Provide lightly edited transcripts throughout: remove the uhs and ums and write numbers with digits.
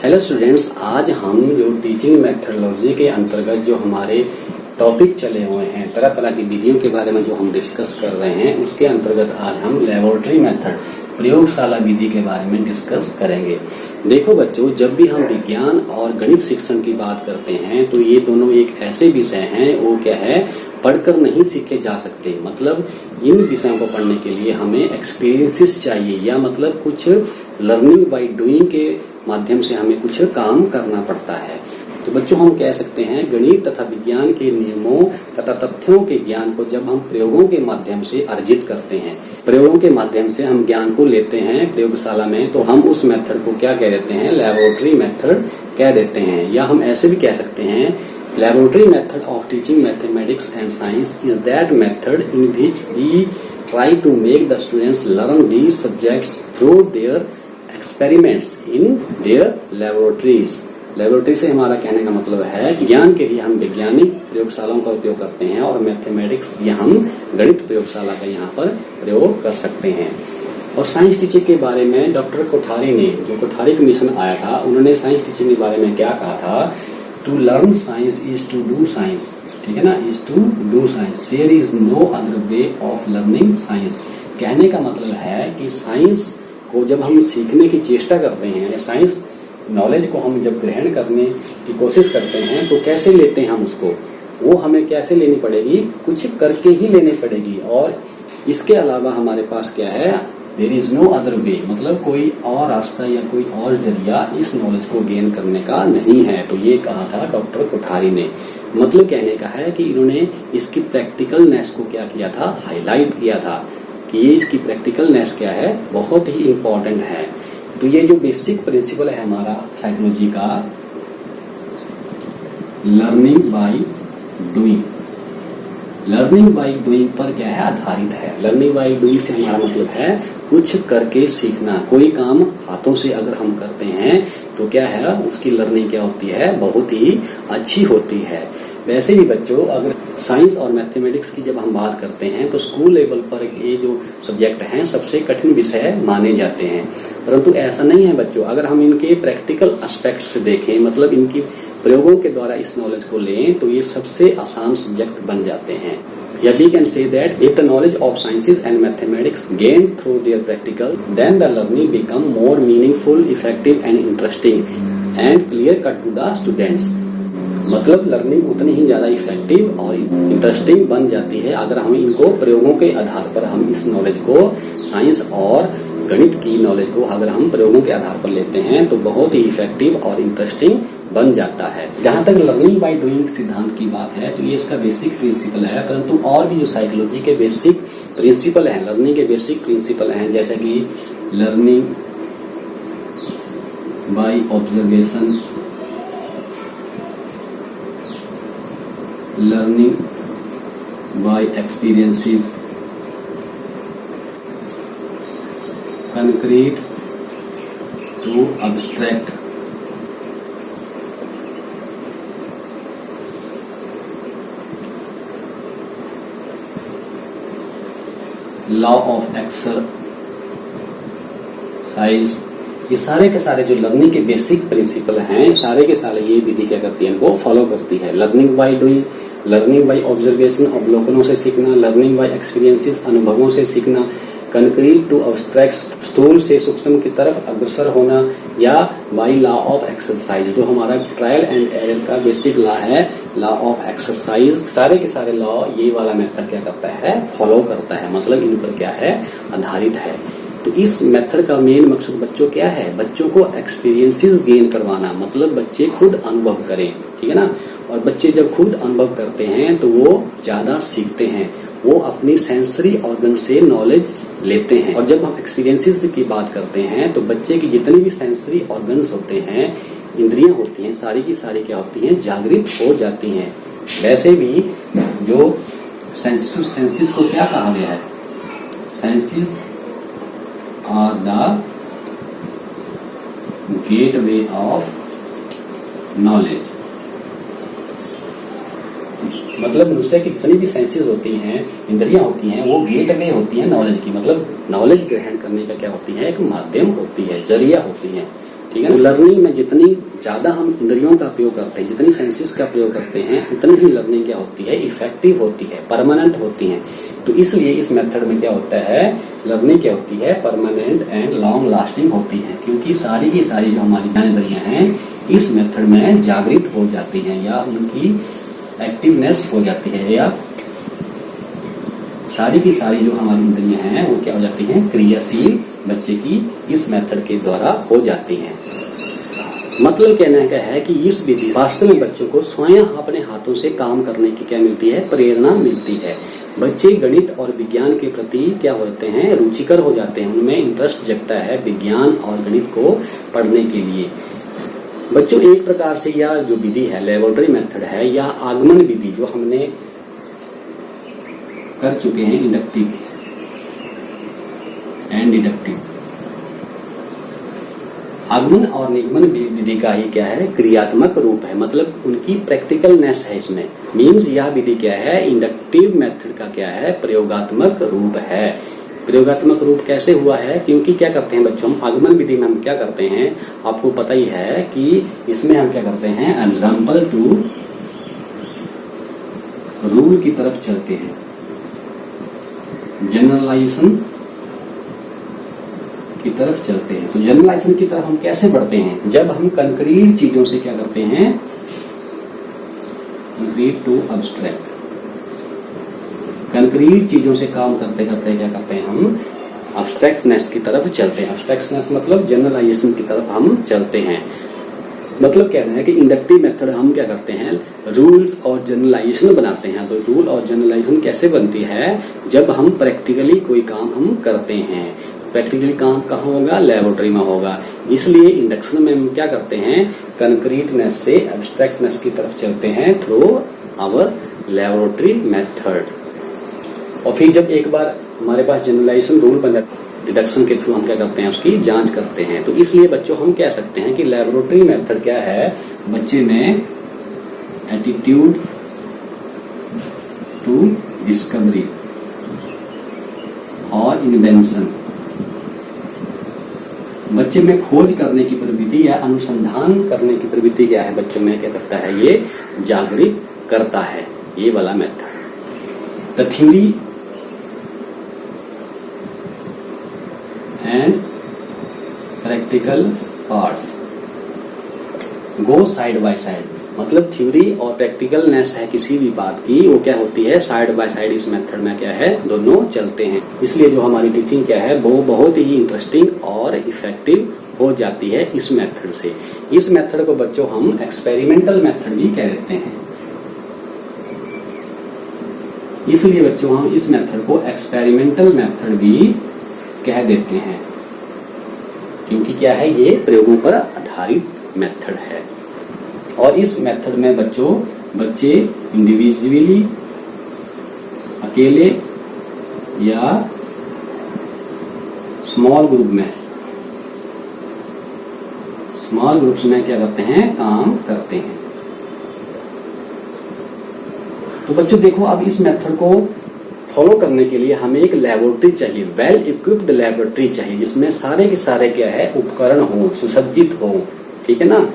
Hello students, आज हम जो टीचिंग मेथोडोलॉजी के अंतर्गत जो हमारे टॉपिक चले हुए हैं, तरह तरह की विधियों के बारे में जो हम डिस्कस कर रहे हैं, उसके अंतर्गत आज हम लेबोरेटरी मेथड प्रयोगशाला विधि के बारे में डिस्कस करेंगे। देखो बच्चों, जब भी हम विज्ञान और गणित शिक्षण की बात करते हैं तो ये दोनों एक ऐसे विषय हैं, वो क्या है, पढ़कर नहीं सीखे जा सकते। मतलब इन विषयों को पढ़ने के लिए हमें एक्सपीरियंसेस चाहिए, या मतलब कुछ लर्निंग बाय डूइंग के माध्यम से हमें कुछ काम करना पड़ता है। तो बच्चों, हम कह सकते हैं गणित तथा विज्ञान के नियमों तथा तथ्यों के ज्ञान को जब हम प्रयोगों के माध्यम से अर्जित करते हैं, प्रयोगों के माध्यम से हम ज्ञान को लेते हैं प्रयोगशाला में, तो हम उस मेथड को क्या कह देते हैं, लेबोरेटरी मेथड कह देते हैं। या हम ऐसे भी कह सकते हैं, laboratory method of teaching mathematics and science is that method in which we try to make the students learn these subjects through their experiments in their laboratories। Laboratory से हमारा कहने का मतलब है कि ज्ञान के लिए हम वैज्ञानिक प्रयोगशालाओं का उपयोग करते हैं, और मैथमेटिक्स या हम गणित प्रयोगशाला का यहाँ पर प्रयोग कर सकते हैं। और साइंस टीचिंग के बारे में डॉक्टर कोठारी ने, जो कोठारी कमीशन आया था, उन्होंने साइंस टीचिंग के बारे में क्या कहा था, to learn science is to do science. ठीक है ना, is to do science, there is no other way of learning science. कहने का मतलब है कि साइंस को जब हम सीखने की चेष्टा करते हैं, या साइंस नॉलेज को हम जब ग्रहण करने की कोशिश करते हैं, तो कैसे लेते हैं हम उसको, वो हमें कैसे लेनी पड़ेगी, कुछ करके ही लेनी पड़ेगी। और इसके अलावा हमारे पास क्या है, there is no other way, मतलब कोई और रास्ता या कोई और जरिया इस नॉलेज को गेन करने का नहीं है। तो ये कहा था डॉक्टर कोठारी ने। मतलब कहने का है कि इन्होंने इसकी प्रैक्टिकलनेस को क्या किया था, हाईलाइट किया था कि ये इसकी प्रैक्टिकलनेस क्या है, बहुत ही इंपॉर्टेंट है। तो ये जो बेसिक प्रिंसिपल है हमारा साइकोलॉजी का, learning by doing, learning by doing पर क्या है, आधारित है। लर्निंग बाय डूइंग से हमारा मतलब है कुछ करके सीखना। कोई काम हाथों से अगर हम करते हैं तो क्या है, उसकी लर्निंग क्या होती है, बहुत ही अच्छी होती है। वैसे भी बच्चों, अगर साइंस और मैथमेटिक्स की जब हम बात करते हैं तो स्कूल लेवल पर ये जो सब्जेक्ट हैं सबसे कठिन विषय माने जाते हैं, परंतु ऐसा नहीं है बच्चों। अगर हम इनके प्रैक्टिकल एस्पेक्ट्स से देखें, मतलब इनकी प्रयोगों के द्वारा इस नॉलेज को लें, तो ये सबसे आसान सब्जेक्ट बन जाते हैं। या we can say that if the knowledge of sciences and mathematics gained through their practical, then the learning become more meaningful, effective and interesting and clear cut to the students। मतलब learning उतनी ही ज्यादा effective और interesting बन जाती है अगर हम इनको प्रयोगों के आधार पर, हम इस नॉलेज को, साइंस और गणित की नॉलेज को अगर हम प्रयोगों के आधार पर लेते हैं तो बहुत ही इफेक्टिव और इंटरेस्टिंग बन जाता है। जहां तक लर्निंग बाय डूइंग सिद्धांत की बात है, तो ये इसका बेसिक प्रिंसिपल है, परंतु और भी जो साइकोलॉजी के बेसिक प्रिंसिपल हैं, लर्निंग के बेसिक प्रिंसिपल हैं, जैसे कि learning by observation, learning by experiences, concrete to abstract, law of exercise. ये सारे के सारे जो लर्निंग के बेसिक प्रिंसिपल हैं, सारे के सारे ये विधि क्या करती है, इनको फॉलो करती है। Learning by doing, learning by observation, अवलोकनों से सीखना, लर्निंग बाय एक्सपीरियंसेस, अनुभवों से सीखना, कंक्रीट टू अब्स्ट्रैक्ट, स्थूल से सूक्ष्म की तरफ अग्रसर होना, या बाय लॉ ऑफ एक्सरसाइज, जो हमारा ट्रायल एंड एरर का बेसिक लॉ है, लॉ ऑफ एक्सरसाइज। सारे के सारे लॉ ये वाला मेथड क्या करता है, फॉलो करता है, मतलब इन पर क्या है, आधारित है। तो इस मेथड का मेन मकसद बच्चों क्या है, बच्चों को एक्सपीरियंसेस गेन करवाना, मतलब बच्चे खुद अनुभव करें। ठीक है ना, और बच्चे जब खुद अनुभव करते हैं तो वो ज्यादा सीखते हैं, वो अपनी सेंसरी ऑर्गन से नॉलेज लेते हैं। और जब हम एक्सपीरियंसेस की बात करते हैं तो बच्चे की जितनी भी सेंसरी ऑर्गन्स होते हैं, इंद्रियां होती हैं, सारी की सारी क्या होती हैं, जागृत हो जाती हैं। वैसे भी जो सेंसेस को क्या कहा गया है, senses are the gateway of knowledge. मतलब मनुष्य की जितनी भी सेंसेस होती हैं, इंद्रियां होती हैं, वो गेटवे होती हैं नॉलेज की। मतलब नॉलेज ग्रहण करने का क्या होती है, एक माध्यम होती है, जरिया होती है। ठीक है ना। लर्निंग में जितनी ज्यादा हम इंद्रियों का प्रयोग करते हैं, जितनी सेंसेस का प्रयोग करते हैं, उतनी ही लर्निंग क्या होती है, इफेक्टिव होती है, परमानेंट होती है। तो इसलिए इस मेथड में क्या होता है, लर्निंग क्या होती है, परमानेंट एंड लॉन्ग लास्टिंग होती है, क्योंकि सारी की सारी जो हमारी ज्ञानेंद्रियां हैं इस मेथड में जागृत हो जाती हैं या उनकी एक्टिवनेस हो जाती है, या सारी की सारी जो हमारी इंद्रियां हैं वो क्या हो जाती हैं, क्रियाशील बच्चे की इस मेथड के द्वारा हो जाती हैं। मतलब कहने का है कि इस विधि वास्तव में बच्चों को स्वयं अपने हाथों से काम करने की क्या मिलती है, प्रेरणा मिलती है। बच्चे गणित और विज्ञान के प्रति क्या होते हैं, रुचिकर हो जाते हैं, उनमें इंटरेस्ट जगता है विज्ञान और गणित को पढ़ने के लिए। बच्चों एक प्रकार से यह जो विधि है, लेबोरेटरी मेथड है, या आगमन विधि जो हमने कर चुके हैं, इंडक्टिव एंड डिडक्टिव, आगमन और निगमन विधि का ही क्या है, क्रियात्मक रूप है, मतलब उनकी प्रैक्टिकलनेस है इसमें। मीन्स यह विधि क्या है, इंडक्टिव मेथड का क्या है, प्रयोगात्मक रूप है। प्रयोगात्मक रूप कैसे हुआ है, क्योंकि क्या करते हैं बच्चों, आगमन विधि में हम क्या करते हैं, आपको पता ही है कि इसमें हम क्या करते हैं, एग्जाम्पल टू रूल की तरफ चलते हैं, जनरलाइजेशन की तरफ चलते हैं। तो जनरलाइजेशन की तरफ हम कैसे बढ़ते हैं, जब हम कंक्रीट चीजों से क्या करते हैं, कंक्रीट टू अब्स्ट्रैक्ट, कंक्रीट चीजों से काम करते करते क्या करते हैं, हम अब्स्ट्रैक्टनेस की तरफ चलते हैं। अब्स्ट्रैक्टनेस मतलब जनरलाइजेशन की तरफ हम चलते हैं। मतलब कहना है कि इंडक्टिव मेथड हम क्या करते हैं, रूल्स और जनरलाइजेशन बनाते हैं। तो रूल और जनरलाइजेशन कैसे बनती है, जब हम प्रैक्टिकली कोई काम हम करते हैं। प्रैक्टिकली काम कहाँ होगा, लेबोरेटरी में होगा। इसलिए इंडक्शन में हम क्या करते हैं, कंक्रीटनेस से एब्स्ट्रैक्टनेस की तरफ चलते हैं थ्रू आवर लेबोरेटरी मेथड। और फिर जब एक बार हमारे पास जनरलाइजेशन रूल बन जाता है, डिडक्शन के थ्रू हम क्या करते हैं, उसकी जांच करते हैं। तो इसलिए बच्चों हम कह सकते हैं कि लेबोरेटरी मेथड क्या है, बच्चे में एटीट्यूड टू डिस्कवरी और इन्वेंशन, बच्चे में खोज करने की प्रवृत्ति या अनुसंधान करने की प्रवृत्ति क्या है, बच्चों में क्या करता है, ये जागृत करता है, ये वाला method. The theory and practical parts go side by side, मतलब थ्योरी और प्रैक्टिकलनेस है किसी भी बात की, वो क्या होती है, साइड बाय साइड इस मेथड में क्या है, दोनों चलते हैं। इसलिए जो हमारी टीचिंग क्या है, वो बहुत ही इंटरेस्टिंग और इफेक्टिव हो जाती है इस मेथड से। इस मेथड को बच्चों हम एक्सपेरिमेंटल मेथड भी कह देते हैं। इसलिए बच्चों हम इस मेथड को एक्सपेरिमेंटल मेथड भी कह देते हैं, क्योंकि क्या है, ये प्रयोगों पर आधारित मेथड है। और इस मेथड में बच्चे इंडिविजुअली, अकेले या स्मॉल ग्रुप्स में क्या करते हैं, काम करते हैं। तो बच्चों देखो, अब इस मेथड को फॉलो करने के लिए हमें एक लेबोरेटरी चाहिए, वेल इक्विप्ड लेबोरेटरी चाहिए, जिसमें सारे के सारे क्या है, उपकरण हो, सुसज्जित हो, ठीक है ना।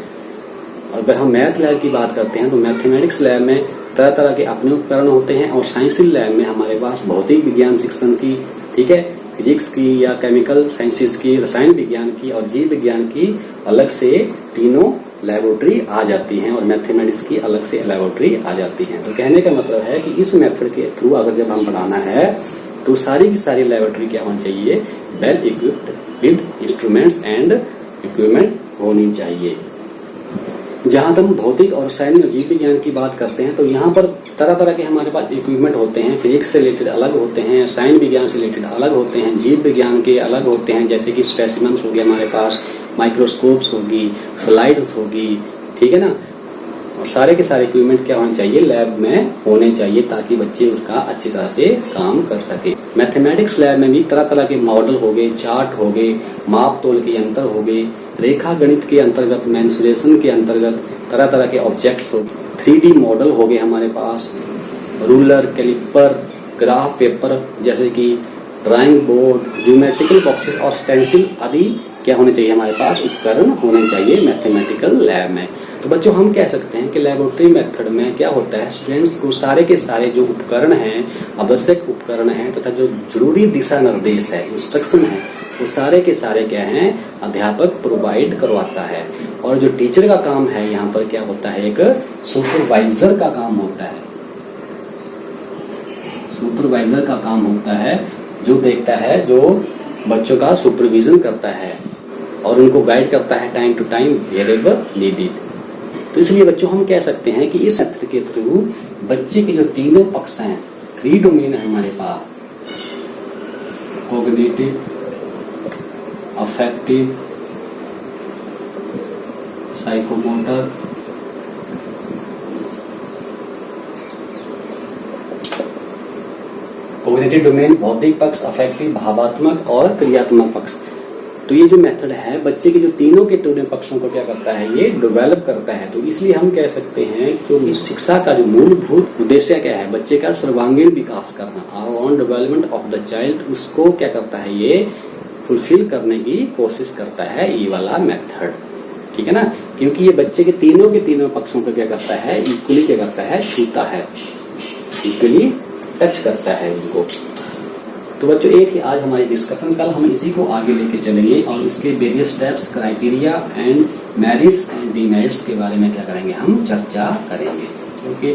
अगर हम मैथ लैब की बात करते हैं तो मैथमेटिक्स लैब में तरह तरह के अपने उपकरण होते हैं, और साइंस लैब में हमारे पास भौतिक विज्ञान शिक्षण की, ठीक है, फिजिक्स की या केमिकल साइंसेस की, रसायन विज्ञान की और जीव विज्ञान की अलग से तीनों लेबोरेटरी आ जाती हैं, और मैथमेटिक्स की अलग से लेबोरेटरी आ जाती हैं। तो कहने का मतलब है कि इस मेथड के थ्रू अगर जब हम पढ़ाना है तो सारी की सारी लेबोरेटरी क्या होनी चाहिए, well equipped with instruments and equipment होनी चाहिए। जहां तक हम भौतिक और रसायन और जीव विज्ञान की बात करते हैं तो यहाँ पर तरह तरह के हमारे पास इक्विपमेंट होते हैं। फिजिक्स से रिलेटेड अलग होते हैं, रसायन विज्ञान से रिलेटेड अलग होते हैं, जीव विज्ञान के अलग होते हैं, जैसे कि स्पेसिमेंस हो गया हमारे पास, माइक्रोस्कोप्स होगी, स्लाइड्स होगी, ठीक है ना। और सारे के सारे इक्विपमेंट क्या होने चाहिए, लैब में होने चाहिए, ताकि बच्चे उसका अच्छी तरह से काम कर सके। मैथमेटिक्स लैब में भी तरह तरह के मॉडल हो गए, चार्ट हो गए, माप तोल के यंत्र हो गए, रेखा गणित के अंतर्गत, मेंसुरेशन के अंतर्गत तरह तरह के ऑब्जेक्ट्स हो, 3D मॉडल हो गए हमारे पास, रूलर, कैलिपर, ग्राफ पेपर जैसे कि ड्राइंग बोर्ड, ज्योमेट्रिकल बॉक्सेस और स्टेंसिल आदि क्या होने चाहिए हमारे पास, उपकरण होने चाहिए मैथमेटिकल लैब में। तो बच्चों हम कह सकते हैं कि लेबोरेटरी मेथड में क्या होता है, स्टूडेंट्स को सारे के सारे जो उपकरण हैं, आवश्यक उपकरण हैं तथा जो जरूरी दिशा निर्देश है, इंस्ट्रक्शन है, वो सारे के सारे क्या हैं, अध्यापक प्रोवाइड करवाता है। और जो टीचर का काम है यहाँ पर क्या होता है, एक सुपरवाइजर का काम होता है। सुपरवाइजर का काम होता है, जो देखता है, जो बच्चों का सुपरविजन करता है और उनको गाइड करता है time to time wherever needed. तो इसलिए बच्चों हम कह सकते हैं कि इस मेथड के थ्रू बच्चे के जो तीनों पक्ष हैं, 3 डोमेन है हमारे पास, cognitive, affective, psychomotor, cognitive domain बौद्धिक पक्ष, अफेक्टिव भावात्मक और क्रियात्मक पक्ष। तो ये जो मेथड है बच्चे के जो तीनों के तीनों पक्षों को क्या करता है, ये डेवलप करता है। तो इसलिए हम कह सकते हैं कि शिक्षा का जो मूलभूत उद्देश्य क्या है, बच्चे का सर्वांगीण विकास करना, all development of the child, उसको क्या करता है, ये फुलफिल करने की कोशिश करता है ये वाला मेथड। ठीक है ना, क्योंकि ये बच्चे के तीनों पक्षों को क्या करता है, इक्वली क्या करता है, छूता है, इक्वली टच करता है उनको। तो बच्चों एक ही आज हमारी डिस्कशन, कल हम इसी को आगे लेके चलेंगे और इसके various steps, criteria and merits and demerits के बारे में क्या करेंगे, हम चर्चा करेंगे। ओके।